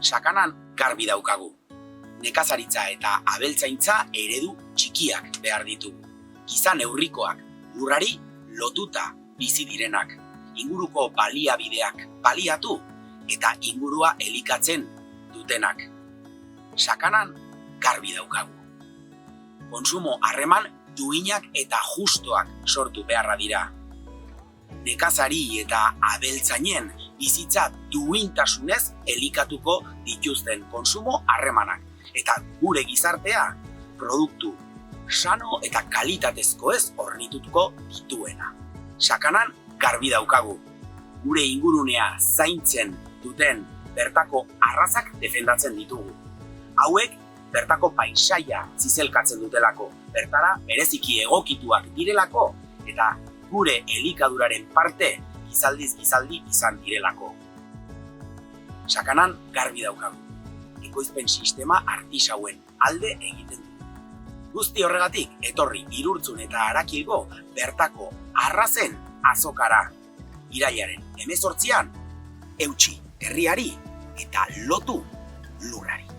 Sakanan garbi daukagu. Nekazaritza eta abeltzaintza eredu txikiak behar ditugu. Giza neurrikoak, lurrari lotuta bizi direnak, inguruko baliabideak baliatu eta ingurua elikatzen dutenak. Sakanan garbi daukagu. Kontsumo harreman duinak eta justoak sortu beharra dira. Nekazari eta abeltzainen bizitza duintasunez elikatuko dituzten kontsumo harremanak eta gure gizartea produktu sano eta kalitatezko ez hornitutuko dituena. Sakanan garbi daukagu. Gure ingurunea zaintzen duten bertako arrazak defendatzen ditugu. Hauek bertako paisaia zizelkatzen dutelako, bertara bereziki egokituak direlako eta gure elikaduraren parte gizaldiz gizaldi izan direlako. Sakanan garbi daukagu. Ekoizpen sistema artisauen alde egiten du. Guzti horregatik etorri Irurtzun eta Arakilgo bertako arrazen azokara. Irailaren 18an eutsi herriari eta lotu lurrari.